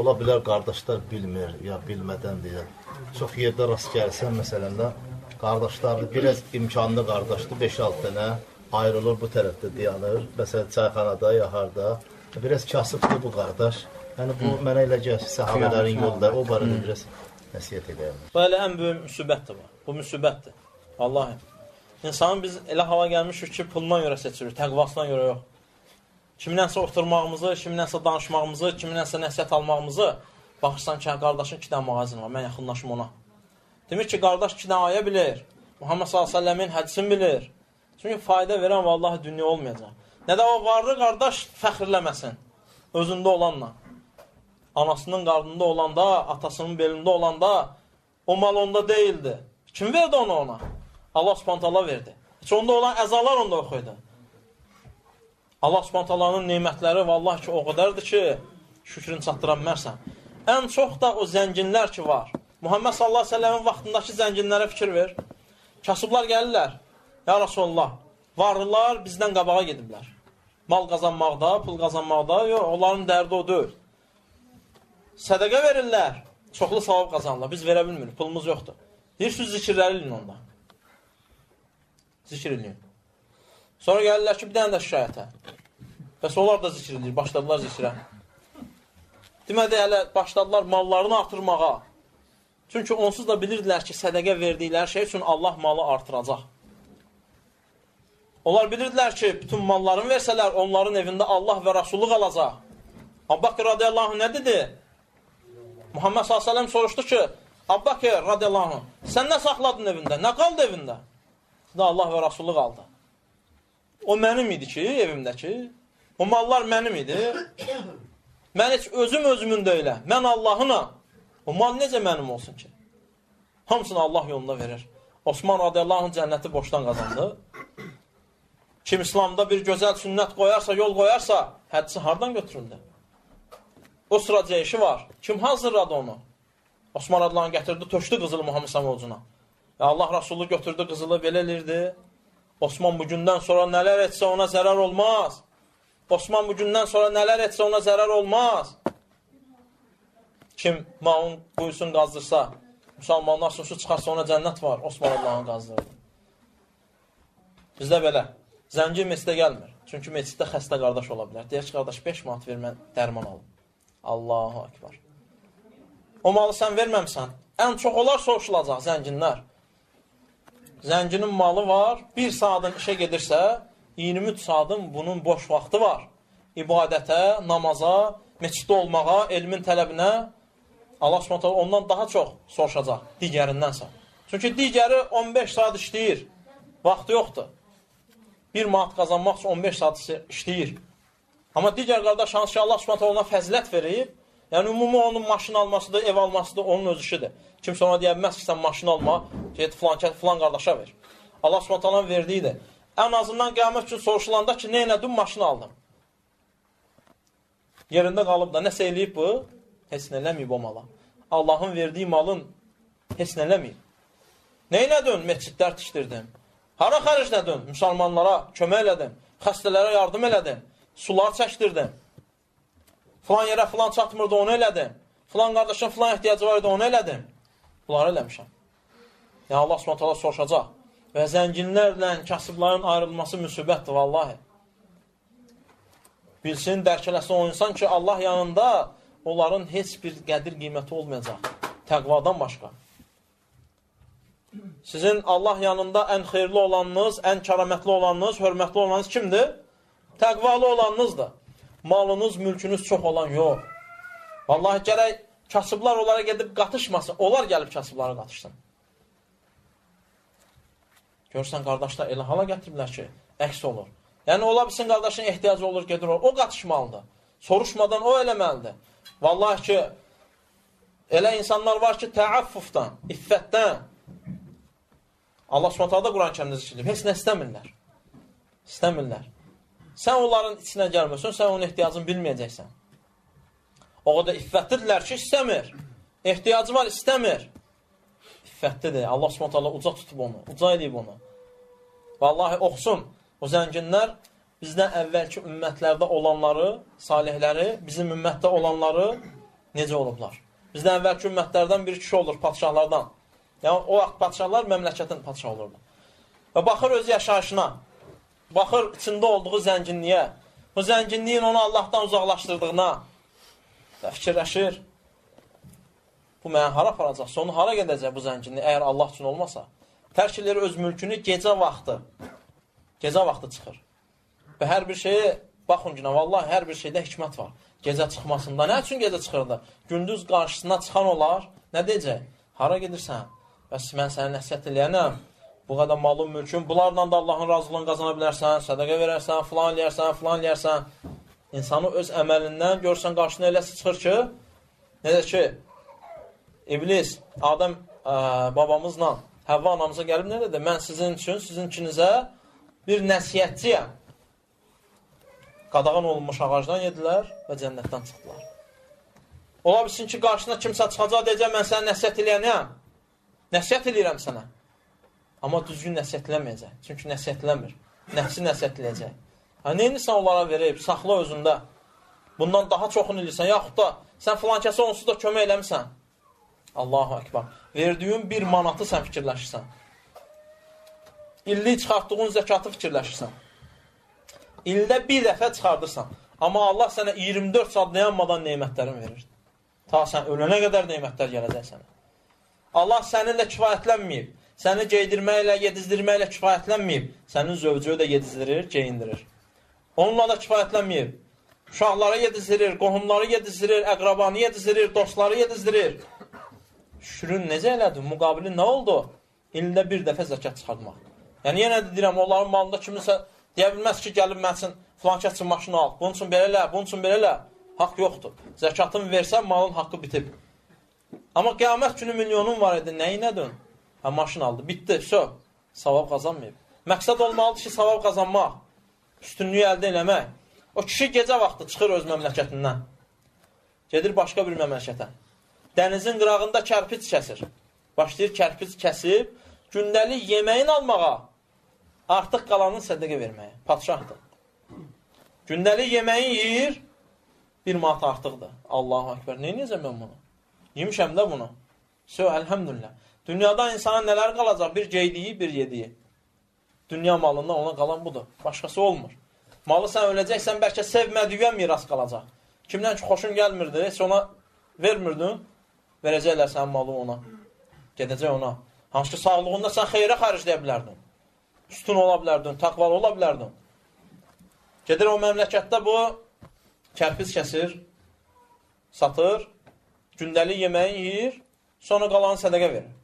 ola bilər qardaşlar bilmir, ya bilmədən deyir. Çox yerdə rast gəlsən, məsələn də, qardaşlar biraz imkanlı qardaşdır, 5-6 dənə ayrılır bu tərəfdə dayanır. Məsələn, çayxanada, ya harda. Biraz kasıbdır bu qardaş. Yəni, bu mənə elə gəlir ki, səhabələrin yolda, o barədə biraz nəsiyyət edəyəm. Bu elə ən böyük müsibətdir bu. Bu müsibətdir. Vallahi. İnsanın biz elə hava gəlmişik ki, pulundan görə seçirik, təqvasından görə yox. Kiminənsə oturmağımızı, kiminənsə danışmağımızı, kiminənsə nəsiyyət almağımızı, baxırsan ki, qardaşın 2 dənə mağazin var, mən yaxınlaşım ona. Demir ki, qardaş 2 dənə ayə bilir, Muhammed s.ə.v-in hədisini bilir. Çünki fayda verən vallahi dünya olmayacaq. Nə də o varlı qardaş fəxrləməsin, özündə olanla. Anasının qarnında olanda, atasının belində olanda, o mal onda deyildi. Kim verdi onu ona? Allah Subhanahu verdi. Heç onda olan əzalar onda yox idi. Allah Subhanahu nemətləri vallahi ki, o qədərdir ki, şükrünü çatdıra bilmərsən. Ən çox da o zənginlər ki var. Muhammed s.ə.v-in vaxtındakı zənginlərə fikir ver. Kasıblar gəlirlər. Ya Rasulullah, varlılar bizdən qabağa gediblər. Mal qazanmaqda, pul qazanmaqda, yox, onların dərdi o deyil. Sədəqə verirlər, çoxlu savab qazanırlar. Biz verə bilmirik, pulumuz yoxdur. Deyirsiniz, zikirləri ilin onda. Zikir eləyin. Sonra gəlirlər ki, bir dənə də şikayətə. Bəs onlar da zikir eləyir, başladılar zikirə. Demədi, hələ başladılar mallarını artırmağa. Çünki onsuz da bilirdilər ki, sədəqə verdikləri şey üçün Allah malı artıracaq. Onlar bilirdilər ki, bütün mallarını versələr, onların evində Allah və Rasulü qalacaq. Abbaqir radiyallahu nə dedi? Muhammed s.ə.v soruşdu ki, Abbaqir radiyallahu, sən nə saxladın evində? Nə qaldı evində? Allah və Rasulü qaldı. O mənim idi ki, evimdəki. O mallar mənim idi. Mən heç özümün deyiləm. Mən Allahınam. O mal necə mənim olsun ki? Hamısını Allah yolunda verir. Osman radiyallahu anh cənnəti boşdan qazandı. Kim İslamda bir gözəl sünnət qoyarsa, yol qoyarsa, hədisi hardan götürüldü? O sıra cəyişi var. Kim hazırladı onu? Osman radiyallahu anh gətirdi, tökdü qızılı Muhammed s.ə.v. Allah Rasulü götürdü, qızılı belə elirdi. Osman bugündən sonra nələr etsə ona zərər olmaz. Osman bugündən sonra nələr etsə ona zərər olmaz. Kim malın quyusunu qazdırsa, müsəlmanlar su çıxarsa ona cənnət var. Osman Allah'ın qazdırdı. Bizdə belə. Zəngin mescidə gəlmir. Çünki mesciddə xəstə qardaş ola bilər. Deyək ki, qardaş 5 manat ver, mən dərman alım. Allahu Akbar. O malı sən verməmsən, ən çox onlar soruşulacaq, zənginlər. Zənginin malı var, 1 saatın işə gedirsə, 23 saatın bunun boş vaxtı var. İbadətə, namaza, meçiddə olmağa, elmin tələbinə Allah Subhanahu ondan daha çox soruşacaq digərindənsə. Çünki digəri 15 saat işləyir, vaxtı yoxdur. 1 manat qazanmaq üçün 15 saat işləyir. Amma digər qardaş hansı ki Allah Subhanahu ona fəzilət verib, yəni ümumi onun maşın almasıdır, ev almasıdır, onun öz işidir. Kimsə ona deyə bilməz ki, sən maşın alma, get filan qardaşa ver. Allah Subhanahu verdiyidir. Ən azından qiyamət üçün soruşulanda ki, nə elədin, maşını aldım. Yerində qalıb da nəsə eləyib bu, heç nə eləməyib o mala. Allahın verdiyi malın heç nə eləməyib. Nə elədin? Məscidlər tikdirdim. Hara xərclədin? Müsəlmanlara kömək elədim. Xəstələrə yardım elədim. Sular çəkdirdim. Filan yerə filan çatmırdı, onu elədim. Filan qardaşın filan ehtiyacı var idi, onu elədim. Bunları eləmişəm. Yəni Allah Subhanahu soruşacaq. Və zənginlərlə kasıbların ayrılması müsibətdir, vallahi. Bilsin, dərk eləsin o insan ki, Allah yanında onların heç bir qədir qiyməti olmayacaq. Təqvadan başqa. Sizin Allah yanında ən xeyirli olanınız, ən kəramətli olanınız, hörmətli olanınız kimdir? Təqvalı olanınızdır. Malınız, mülkünüz çox olan yox. Vallahi gərək kasıblar onlara gedib qatışmasın. Onlar gəlib kasıblara qatışsın. Görsən, qardaşlar elə hala gətiriblər ki, əks olur. Yəni, ola bilsin, qardaşın ehtiyacı olur, gedir o. O qatışmalıdır. Soruşmadan o eləməlidir. Vallahi ki, elə insanlar var ki, təaffufdan, iffətdən. Allah Subhanahu da Quran-Kərimdə zikr edib. Heç nə istəmirlər. İstəmirlər. Sən onların içinə gəlmirsən, sən onun ehtiyacını bilməyəcəksən. O da iffətlidirlər ki, istəmir. Ehtiyacı var, istəmir. İffətlidir. Allah Subhanahu uca tutub onu, uca edib onu. Vallahi oxusun. O zənginlər bizdən əvvəlki ümmətlərdə olanları, salihləri, bizim ümmətdə olanları necə olublar. Bizdən əvvəlki ümmətlərdən bir kişi olur, padşahlardan. Yəni, o vaxt padşahlar məmləkətin padşahı olurdu. Və baxır öz yaşayışına, baxır içində olduğu zənginliyə, bu zənginliyin onu Allahdan uzaqlaşdırdığına və fikirləşir, bu mənə hara aparacaq, sonu hara gedəcək bu zənginlik, əgər Allah üçün olmasa. Tərk edir öz mülkünü gecə vaxtı çıxır. Və hər bir şeyi, baxın günə, vallahi hər bir şeydə hikmət var. Gecə çıxmasında. Nə üçün gecə çıxırdı? Gündüz qarşısına çıxan olar, nə deyəcək? Hara gedirsən? Bəs mən sənə nəsiyyət eləyənəm, bu qədər malın, mülkün, bunlarla da Allahın razılığını qazana bilərsən, sədəqə verərsən, filan eləyərsən. İnsanı öz əməlindən görsən qarşına eləsi çıxır ki, necə ki, İblis, Adəm babamızla Həvva anamıza gəlib nə dedi? Mən sizin üçün, sizin ikinizə bir nəsiyyətçiyəm. Qadağan olunmuş ağacdan yedilər və cənnətdən çıxdılar. Ola bilsin ki, qarşına kimsə çıxacaq, deyəcək, mən sənə nəsiyyət eləyənəm. Nəsiyyət eləyirəm sənə. Amma düzgün nəsiyyət eləməyəcək. Çünki nəsiyyət eləmir. Nəfsi nəsiyyət eləyəcək. Neyini sən onlara verib, saxla özündə. Bundan daha çoxunu eləyirsən. Yaxud da sən filan kəsə onsuz da kömək eləmirsən. Allahu Ekber. Verdiyin 1 manatı sən fikirləşirsən. İllik çıxartdığın zəkatı fikirləşirsən. İldə bir dəfə çıxardırsan. Amma Allah sənə 24 saat dayanmadan neymətlərin verir. Ta sən ölənə qədər neymətlər gələcək sənə. Allah səninlə kifayətlənməyib. Səni geydirməklə, yedizdirməklə kifayətlənməyib. Sənin zövcüyü də yedizdirir, geyindirir. Onunla da kifayətlənməyib. Uşaqları yedizdirir, qohumları yedizdirir, əqrabanı yedizdirir, dostları yedizdirir. Şükürün necə elədi? Müqabili nə oldu? İldə bir dəfə zəkat çıxartmaq. Yəni, yenə də deyirəm, onların malında kiminsə deyə bilməz ki, gəlib mənsin, filan kəsin maşını al. Bunun üçün belə elə, bunun üçün belə elə. Haqq yoxdur. Zəkatını versən, malın haqqı bitib. Amma qiyamət günü milyonun var idi, nəyi nədün? Maşın aldı, bitdi, savab qazanmayıb. Məqsəd olmalıdır ki, savab qazanmaq, üstünlüyü əldə eləmək. O kişi gecə vaxtı çıxır öz məmləkətindən. Gedir başqa bir məmləkətə. Dənizin qırağında kərpic kəsir. Başlayır kərpic kəsib, gündəlik yeməyin almağa, artıq qalanın sədəqə verməyə. Padşahdır. Gündəlik yeməyin yiyir, 1 manat artıqdır. Allahu Ekber. Neyniyəcəm mən bunu? Yemişəm də bunu. Əlhəmdülillah. Dünyada insana nələr qalacaq? Bir geydiyi, bir yediyi. Dünya malından ona qalan budur. Başqası olmur. Malı sən öləcəksən, bəlkə sevmədiyə miras qalacaq. Kimdən ki, xoşun gəlmirdi, heç ona vermirdin, verəcəklər sənin malı ona. Gedəcək ona. Hansı ki, sağlığında sən xeyrə xərcləyə bilərdin. Üstün ola bilərdin, təqvalı ola bilərdin. Gedir o məmləkətdə bu kərpic kəsir, satır, gündəlik yeməyin yiyir, sonra qalanı sədəqə verir.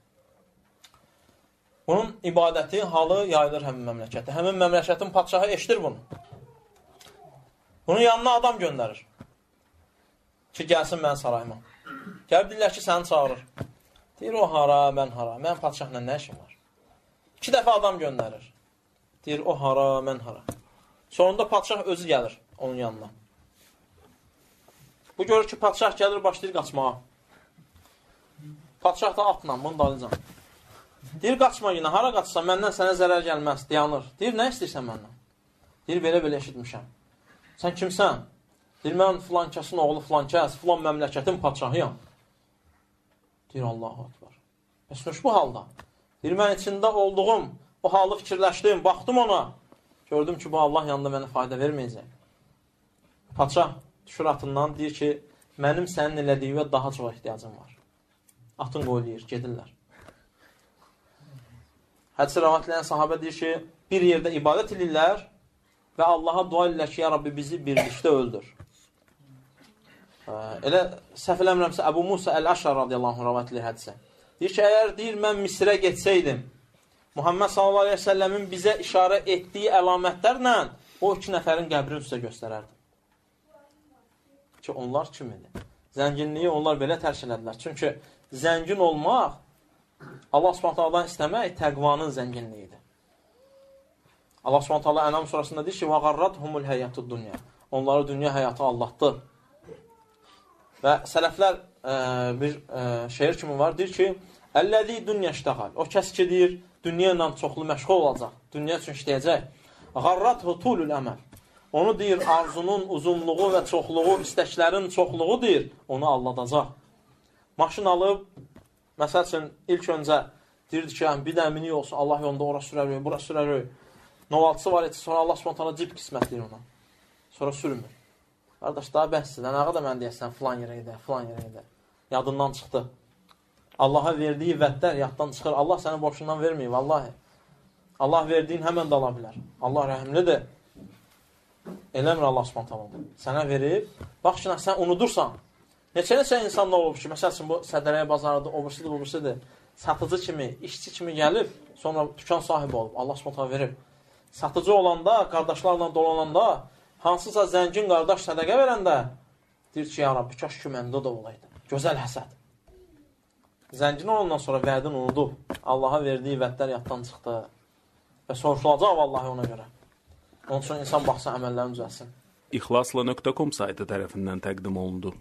Bunun ibadəti, halı yayılır həmin məmləkətdə. Həmin məmləkətin padşahı eşidir bunu. Bunun yanına adam göndərir ki, gəlsin mən sarayıma. Gəlib deyirlər ki, səni çağırır. Deyir, o hara, mən hara. Mən padşahla nə işim var? 2 dəfə adam göndərir. Deyir, o hara, mən hara. Sonunda padşah özü gəlir onun yanına. Bu görür ki, padşah gəlir, başlayır qaçmağa. Padşah da atla, bunu dalıcan. Deyir, qaçma yine, hara qaçsan, məndən sənə zərər gəlməz, dayanır. Deyir, nə istəyirsən məndən? Deyir, belə-belə eşitmişəm. Sən kimsən? Deyir, mən filan kəsin oğlu filan kəs, filan məmləkətin padşahıyam. Deyir, Allahu Akbar. Bəs bu halda? Deyir, mən içində olduğum, o halı fikirləşdim, baxdım ona. Gördüm ki, bu Allah yanında mənə fayda verməyəcək. Padşah düşür atından, deyir ki, mənim sənin elədiyinə daha çox ehtiyacım var. Atın qoyuluyur, gedirlər. Hədisi rəvayatləyən sahabə deyir ki, bir yerdə ibadət edirlər və Allaha dua edirlər ki, ya Rabbi bizi birlikdə öldür. Elə səhv eləmirəmsə, Əbu Musa Əl-Əşər radiyallahu anh rəvayatləyir hədisə. Deyir ki, əgər deyir, mən Misrə getsəydim, Muhammed sallallahu aleyhi ve sellemin bizə işarə etdiyi əlamətlərlə o 2 nəfərin qəbrini sizə göstərərdim. Ki, onlar kim idi? Zənginliyi onlar belə tərk elədilər. Çünki zəngin olmaq, Allah subhanətələrdən istəmək təqvanın zənginliyidir. Allah subhanətələr Ənam surasında deyir ki, وَغَرَّتْهُمُ الْهَيَّةُ الدُّنْيَا Onları dünya həyatı aldatdı. Və sələflər bir şeir kimi var, deyir ki, Əlləzi dünya iştəqal. O kəs ki, deyir, dünya ilə çoxlu məşğul olacaq, dünya üçün işləyəcək. Qarrathu tulul əməl. Onu deyir, arzunun uzunluğu və çoxluğu, istəklərin çoxluğu deyir, onu aldadacaq. Maşın alıb, məsəl üçün, ilk öncə deyirdi ki, bir də minik olsun, Allah yolunda ora sürərək, bura sürərək. Novaltısı var etsə, sonra Allah spontana cip qismətləyir ona. Sonra sürmür. Qardaş, daha bəhsdir. Nəyə da mən deyəsən, filan yerə gedə, filan yerə gedə. Yadından çıxdı. Allaha verdiyi vədlər yaddan çıxır. Allah səni boşundan verməyib, vallahi. Allah verdiyin həmən də ala bilər. Allah rəhimlidir. Eləmir Allah spontanadır. Sənə verib, bax ki, sən unudursan. Neçə insanlar olub ki, məsəl üçün, bu sədərəyə bazarıdır, obursidir. Satıcı kimi, işçi kimi gəlib, sonra dükan sahibi olub. Allah spontana verib. Satıcı olanda, qardaşlarla dolananda, hansısa zəngin qardaş sədəqə verəndə, deyir ki, ya Rabbi, kaş ki, məndə də olaydı. Gözəl həsəd. Zəngin olandan sonra vədin unudub. Allaha verdiyi vədlər yaddan çıxdı. Və soruşulacaq vallahi ona görə. Onun üçün insan baxsa əməllərini düzəlsin. İxlasla.com saytı tərəfindən təqdim olundu.